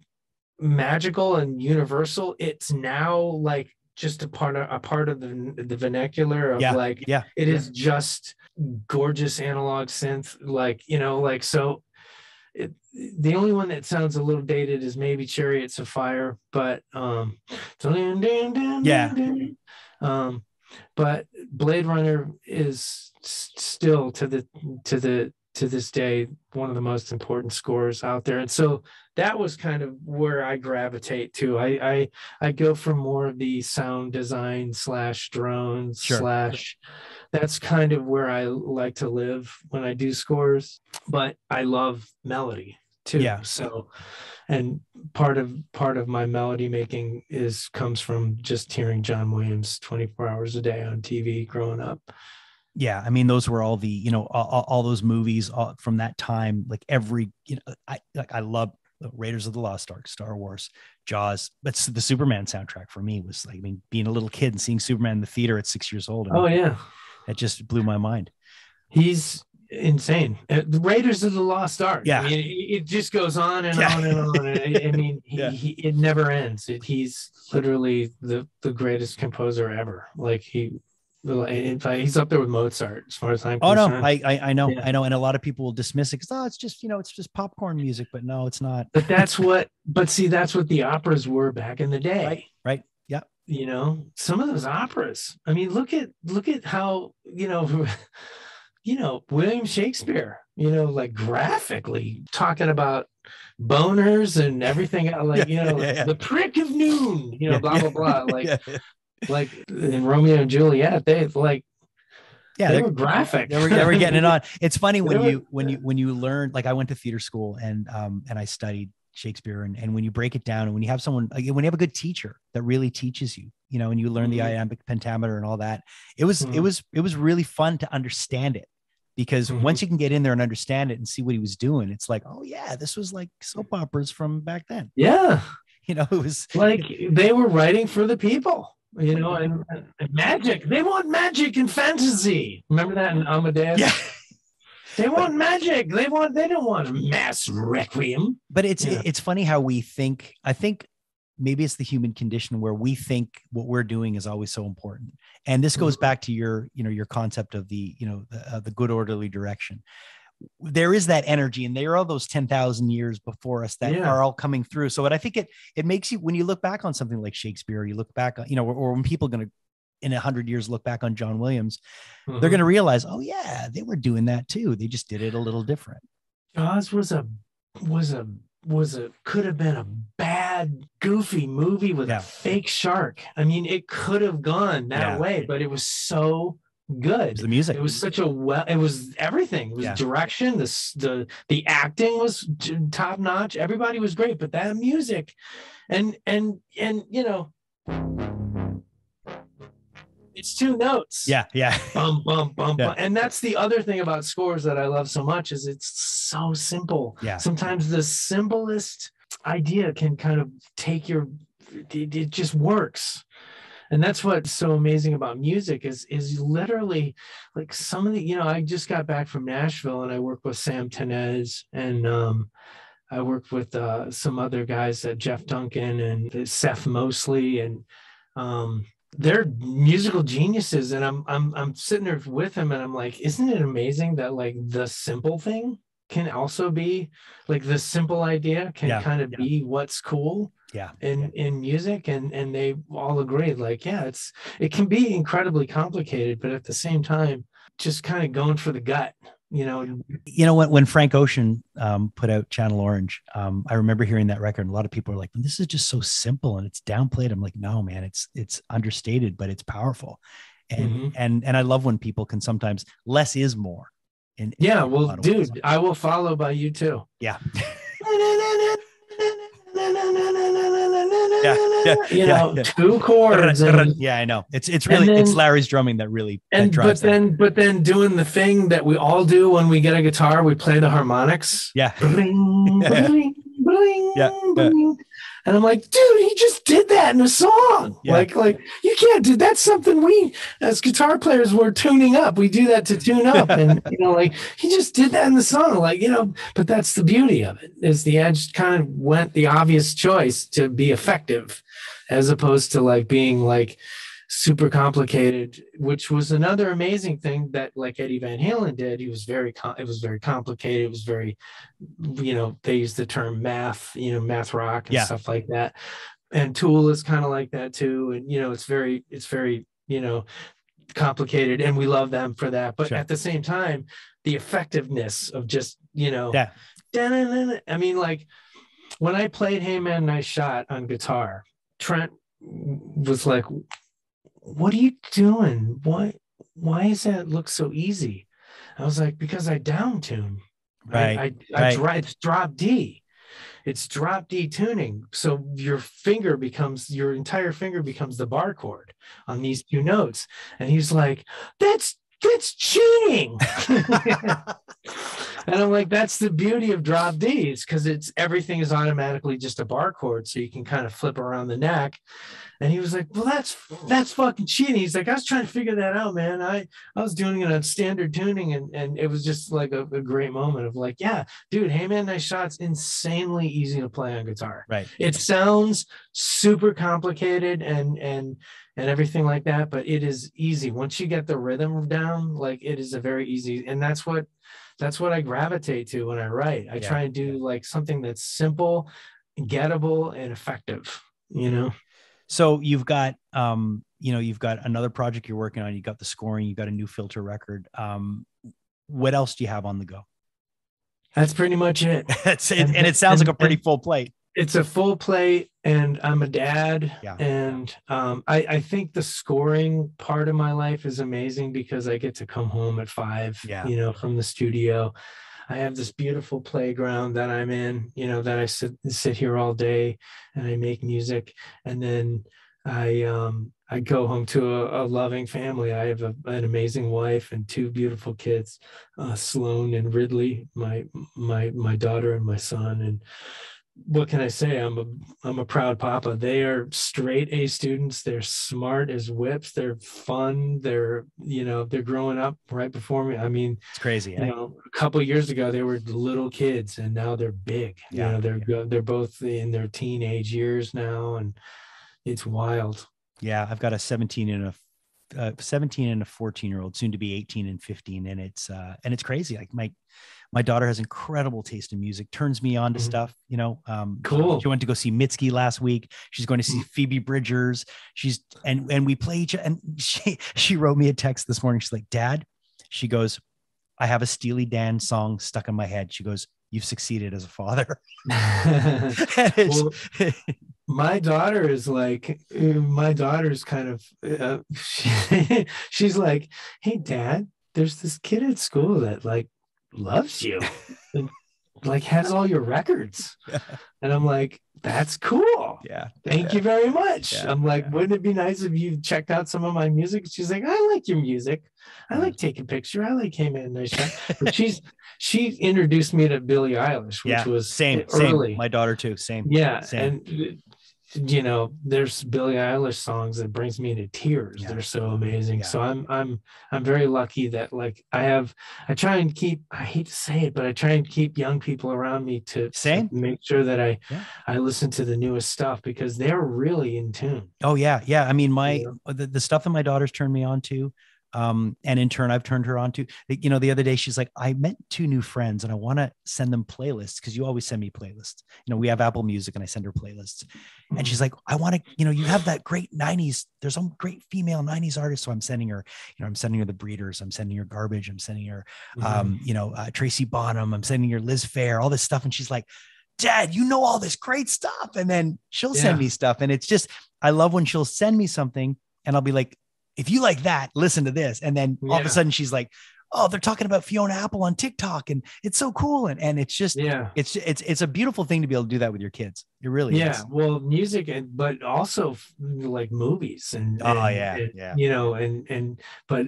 magical and universal, it's now like just a part of the vernacular of it is just gorgeous analog synth, so the only one that sounds a little dated is maybe Chariots of Fire, but but Blade Runner is still to this day one of the most important scores out there. And so that was kind of where I gravitate to. I go for more of the sound design / drones / that's kind of where I like to live when I do scores, but I love melody too. Yeah. So, and part of my melody making comes from just hearing John Williams 24 hours a day on TV growing up. Yeah, I mean, those were all the, you know, all those movies from that time. Like every, you know, I love Raiders of the Lost Ark, Star Wars, Jaws. But the Superman soundtrack for me was like, I mean, being a little kid and seeing Superman in the theater at 6 years old. Oh yeah, that just blew my mind. He's insane. The Raiders of the Lost Ark. Yeah, I mean, it just goes on and on and on. I mean, it never ends. He's literally the greatest composer ever. Like in fact, he's up there with Mozart as far as I'm concerned. No, I know, yeah. I know, and a lot of people will dismiss it because it's just, you know, it's just popcorn music, but no, it's not. But that's what the operas were back in the day, right? Yeah, you know, some of those operas. I mean, look at how William Shakespeare, you know, like graphically talking about boners and everything, like the prick of noon, you know, blah blah blah, like. Like in Romeo and Juliet, they were graphic. They were getting it on. It's funny when you learn. Like I went to theater school and I studied Shakespeare, and when you break it down, and when you have someone, when you have a good teacher that really teaches you, you know, and you learn the iambic pentameter and all that, it was really fun to understand it. Because once you can get in there and understand it and see what he was doing, it's like, oh yeah, this was like soap operas from back then. Yeah, you know, it was like they were writing for the people. You know, and magic. They want magic and fantasy. Remember that in Amadeus? Yeah. They want magic. They don't want a mass requiem. But it's funny how we think. I think maybe it's the human condition where we think what we're doing is always so important. And this goes back to your concept of the good orderly direction. There is that energy, and there are all those 10,000 years before us that are all coming through. So what I think it makes you, when you look back on something like Shakespeare, you look back, you know, or when people are going to, in 100 years, look back on John Williams, they're going to realize, oh yeah, they were doing that too. They just did it a little different. Jaws could have been a bad, goofy movie with a fake shark. I mean, it could have gone that way, but it was so good. It was the music. It was such it was everything. It was direction. The acting was top notch. Everybody was great, but that music, and you know, it's two notes. Yeah. Bum bum bum bum. And that's the other thing about scores that I love so much is it's so simple. Yeah. Sometimes the simplest idea can kind of take it just works. And that's what's so amazing about music is literally like some of the, you know, I just got back from Nashville and I worked with Sam Tenez and I worked with some other guys, Jeff Duncan and Seth Mosley, and they're musical geniuses. And I'm sitting there with him and I'm like, isn't it amazing that like the simple thing can also be like the simple idea can kind of be what's cool. In music, and they all agreed, like, it can be incredibly complicated, but at the same time, just kind of going for the gut, you know. When Frank Ocean put out Channel Orange, I remember hearing that record, and a lot of people are like, this is just so simple and it's downplayed. I'm like, no, man, it's understated, but it's powerful. And and I love when people can sometimes less is more. Well, dude, I will follow by you too. Yeah. Two chords. I know. It's really it's Larry's drumming that really drives but then doing the thing that we all do when we get a guitar, we play the harmonics. Yeah. Bling, bling, bling, bling. And I'm like, dude, he just did that in a song. Yeah. Like you can't do that's something we as guitar players were tuning up. We do that to tune up. And like he just did that in the song. Like, but that's the beauty of it, is the Edge kind of went the obvious choice to be effective, as opposed to like being like super complicated, which was another amazing thing that like Eddie Van Halen did. It was very complicated. It was very, they use the term math, math rock and stuff like that. And Tool is kind of like that too. And, it's very, complicated, and we love them for that. But at the same time, the effectiveness of just, I mean, like when I played Hey Man, Nice Shot on guitar, Trent was like, what are you doing? Why does that look so easy? I was like, because I down tune. Right. It's drop D. It's drop D tuning. So your entire finger becomes the bar chord on these two notes. And he's like, that's cheating. And I'm like, that's the beauty of drop Ds, because everything is automatically just a bar chord. So you can kind of flip around the neck. And he was like, well, that's fucking cheating. He's like, I was trying to figure that out, man. I was doing it on standard tuning, and it was just like a great moment of like, yeah, dude, Hey Man, Nice Shot's insanely easy to play on guitar. Right. It sounds super complicated and everything like that, but it is easy. Once you get the rhythm down, like it is a very easy, and that's what I gravitate to when I write. I try and do like something that's simple, gettable, and effective, So you've got, you've got another project you're working on. You got the scoring, you got a new filter record. What else do you have on the go? That's pretty much it. And it sounds like a pretty full plate. It's a full plate, and I'm a dad. Yeah. And I think the scoring part of my life is amazing because I get to come home at 5, from the studio. I have this beautiful playground that I'm in, that I sit here all day and I make music. And then I go home to a loving family. I have an amazing wife and 2 beautiful kids, Sloan and Ridley, my daughter and my son. And what can I say? I'm a proud papa. They are straight A students. They're smart as whips. They're fun. They're growing up right before me. I mean, it's crazy. A couple of years ago they were little kids, and now they're big. They're both in their teenage years now, and it's wild. Yeah, I've got a 17 and a 14-year-old, soon to be 18 and 15, and it's crazy. Like my daughter has incredible taste in music, turns me on to stuff, Cool. She went to go see Mitski last week. She's going to see Phoebe Bridgers. And we play each, and she wrote me a text this morning. She's like, Dad, she goes, I have a Steely Dan song stuck in my head. She goes, you've succeeded as a father. My daughter's kind of, she's like, hey, Dad, there's this kid at school that like loves you and like has all your records. And I'm like, that's cool. Yeah. Thank you very much. Yeah. I'm like, wouldn't it be nice if you checked out some of my music? She's like, I like your music. I like taking picture. I like Hey Man, Nice Shot. But she introduced me to Billie Eilish, which was same. My daughter too. Same. Yeah. Same. And there's Billie Eilish songs that brings me to tears. They're so amazing. Yeah. So I'm very lucky that like I try and keep, I hate to say it, but I try and keep young people around me to make sure that I listen to the newest stuff, because they're really in tune. Oh yeah. Yeah. I mean, the stuff that my daughter's turned me on to, and in turn I've turned her on to, the other day she's like, I met 2 new friends and I want to send them playlists, because you always send me playlists. We have Apple Music and I send her playlists. And she's like, I want to, you have that great 90s, there's some great female 90s artists. So I'm sending her, I'm sending her the Breeders, I'm sending her Garbage, I'm sending her Tracy Bonham, I'm sending her Liz Phair, all this stuff. And she's like, Dad, all this great stuff. And then she'll send me stuff. And it's just, I love when she'll send me something and I'll be like, if you like that, listen to this. And then all of a sudden she's like, oh, they're talking about Fiona Apple on TikTok and it's so cool. And it's just, it's a beautiful thing to be able to do that with your kids. It really is. Well, music, but also like movies but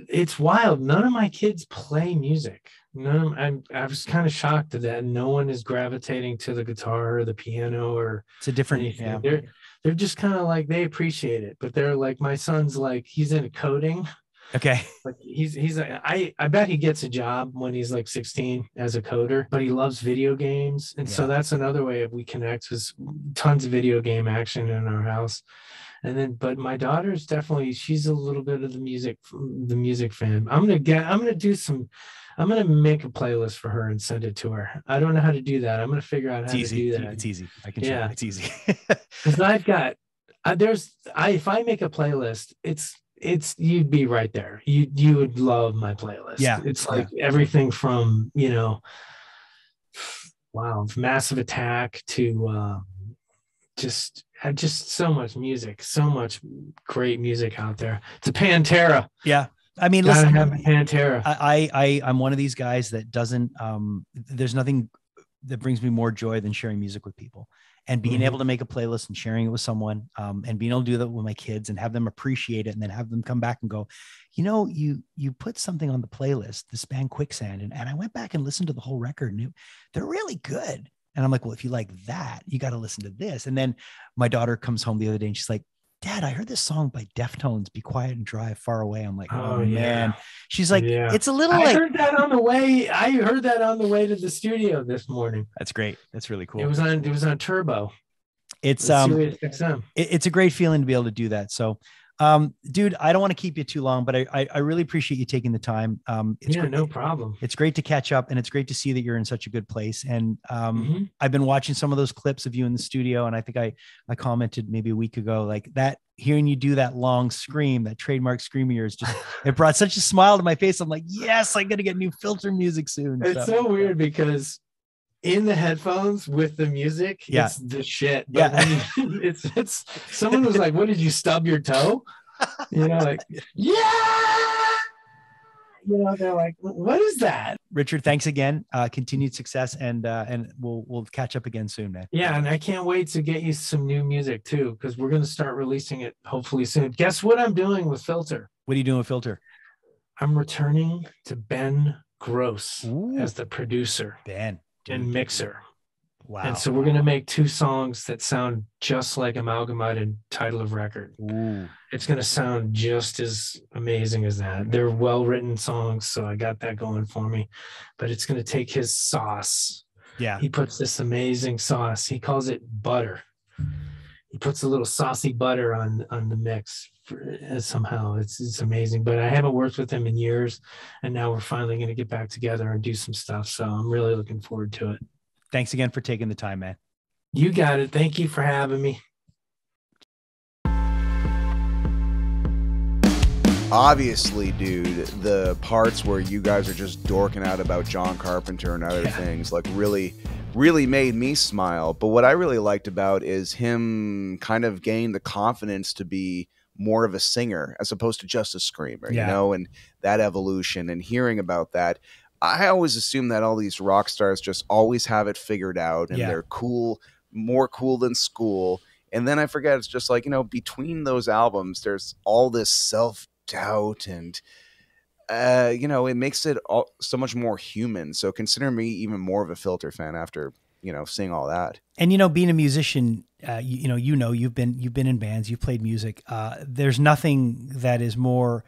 it's wild. None of my kids play music. I was kind of shocked that no one is gravitating to the guitar or the piano or it's a different anything. They're just kind of like, they appreciate it, but they're like, my son's like, he's into coding. Okay. Like I bet he gets a job when he's like 16 as a coder, but he loves video games. And so that's another way we connect, was tons of video game action in our house. And then, but my daughter's definitely, she's a little bit of the music fan. I'm going to make a playlist for her and send it to her. I don't know how to do that. I'm going to figure out how to do that. It's easy. I can show you. It's easy. Because if I make a playlist, you'd be right there. You would love my playlist. Yeah. It's like everything from, you know, wow, Massive Attack to just so much music, so much great music out there. It's a Pantera. Yeah. I mean, gotta listen, have a Pantera. I'm one of these guys that doesn't, there's nothing that brings me more joy than sharing music with people, and being able to make a playlist and sharing it with someone, and being able to do that with my kids and have them appreciate it, and then have them come back and go, you know, you put something on the playlist, this band Quicksand, and I went back and listened to the whole record, and they're really good. And I'm like, well, if you like that, you got to listen to this. And then my daughter comes home the other day and she's like, Dad, I heard this song by Deftones, Be Quiet and Drive Far Away. I'm like, oh man. She's like, it's a little I heard that on the way to the studio this morning. That's great. That's really cool. It was on Turbo. It's Sirius XM. It's a great feeling to be able to do that. So dude, I don't want to keep you too long, but I really appreciate you taking the time. It's great. No problem. It's great to catch up, and it's great to see that you're in such a good place. And I've been watching some of those clips of you in the studio, and I think I commented maybe a week ago, like that, hearing you do that long scream, that trademark scream of yours, just it brought such a smile to my face. I'm like, yes, I'm gonna get new Filter music soon. It's so weird because in the headphones with the music, it's the shit. But it's someone was like, what did you stub your toe? You know, like, you know, they're like, what is that? Richard, thanks again. Continued success, and we'll catch up again soon, man. Yeah, and I can't wait to get you some new music too, because we're going to start releasing it hopefully soon. Guess what I'm doing with Filter? What are you doing with Filter? I'm returning to Ben Gross as the producer. Ben. And mixer. Wow. And so we're going to make 2 songs that sound just like Amalgamated title of record. Ooh. It's going to sound just as amazing as that. They're well-written songs, so I got that going for me. But it's going to take his sauce. Yeah. He puts this amazing sauce. He calls it butter. He puts a little saucy butter on the mix somehow. It's amazing. But I haven't worked with him in years, and now we're finally going to get back together and do some stuff. So I'm really looking forward to it. Thanks again for taking the time, man. You got it. Thank you for having me. Obviously, dude, the parts where you guys are just dorking out about John Carpenter and other things, like really made me smile. But what I really liked about is him kind of gained the confidence to be more of a singer as opposed to just a screamer, you know, and that evolution and hearing about that. I always assume that all these rock stars just always have it figured out and they're cool, more cool than school. And then I forget, it's just like, you know, between those albums, there's all this self-doubt and, you know, it makes it all so much more human. So consider me even more of a Filter fan after, you know, seeing all that. And, you know, being a musician, you've been in bands, you've played music. There's nothing that is more,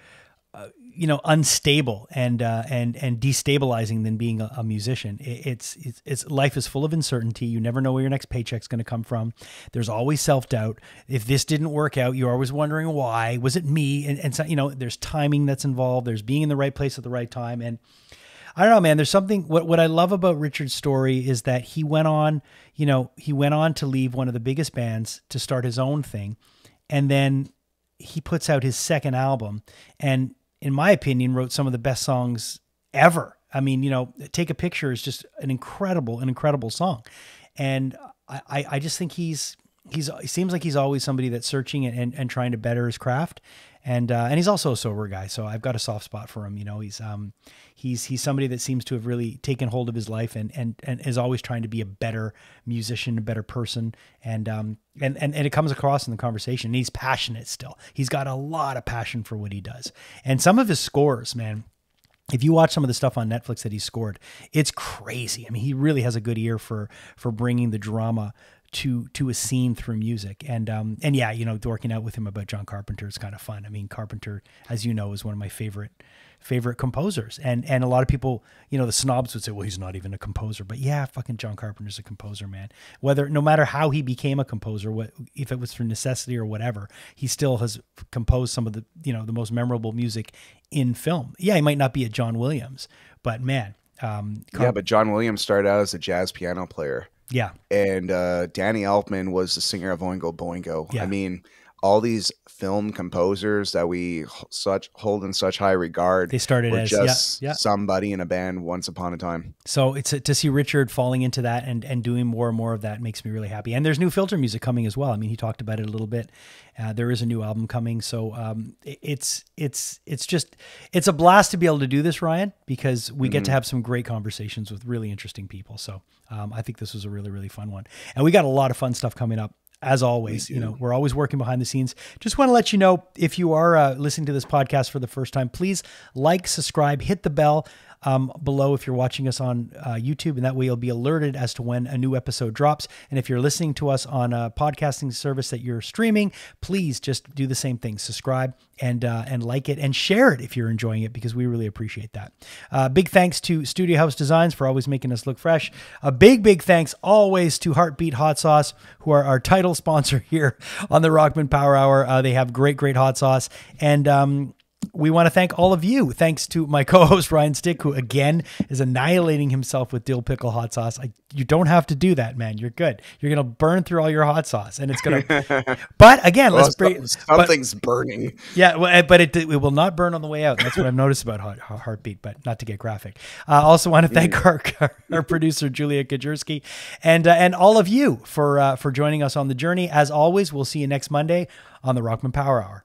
you know, unstable and destabilizing than being a musician. It's life is full of uncertainty. You never know where your next paycheck's going to come from. There's always self-doubt. If this didn't work out, you're always wondering why. Was it me? And so, you know, there's timing that's involved. There's being in the right place at the right time. And I don't know, man, there's something, what I love about Richard's story is that he went on to leave one of the biggest bands to start his own thing. And then he puts out his second album and, in my opinion, wrote some of the best songs ever. I mean, you know, Take a Picture is just an incredible song. And I just think he seems like he's always somebody that's searching and trying to better his craft. And he's also a sober guy. So I've got a soft spot for him. You know, he's somebody that seems to have really taken hold of his life and is always trying to be a better musician, a better person. And it comes across in the conversation. And he's passionate still. He's got a lot of passion for what he does. And some of his scores, man, if you watch some of the stuff on Netflix that he scored, it's crazy. I mean, he really has a good ear for bringing the drama to a scene through music. And yeah, you know, dorking out with him about John Carpenter is kind of fun. I mean, Carpenter, as you know, is one of my favorite composers. And a lot of people, you know, the snobs would say, well, he's not even a composer. But yeah, fucking John Carpenter's a composer, man. No matter how he became a composer, if it was through necessity or whatever, he still has composed some of the, you know, the most memorable music in film. Yeah, he might not be a John Williams, but man. But John Williams started out as a jazz piano player. Yeah. And Danny Elfman was the singer of Oingo Boingo. Yeah. I mean, all these film composers that we hold in such high regard, they started were as just somebody in a band once upon a time. So it's to see Richard falling into that and doing more and more of that makes me really happy. And there's new Filter music coming as well. I mean, he talked about it a little bit. There is a new album coming. So it's a blast to be able to do this, Ryan, because we get to have some great conversations with really interesting people. So I think this was a really, really fun one. And we got a lot of fun stuff coming up. As always, we're always working behind the scenes. Just want to let you know, if you are listening to this podcast for the first time, please like, subscribe, hit the bell below if you're watching us on YouTube, and that way you'll be alerted as to when a new episode drops. And if you're listening to us on a podcasting service that you're streaming, please just do the same thing. Subscribe and like it and share it if you're enjoying it, because we really appreciate that. Big thanks to Studio House Designs for always making us look fresh. A big thanks always to Heartbeat Hot Sauce, who are our title sponsor here on the Rockman Power Hour. They have great hot sauce. And we want to thank all of you. Thanks to my co-host, Ryan Stick, who again is annihilating himself with dill pickle hot sauce. You don't have to do that, man. You're good. You're going to burn through all your hot sauce, and it's going to, but again, something's burning. Yeah. But it will not burn on the way out. That's what I've noticed about Heartbeat, but not to get graphic. I also want to thank our producer, Julia Kedzierski, and all of you for joining us on the journey. As always, we'll see you next Monday on the Rockman Power Hour.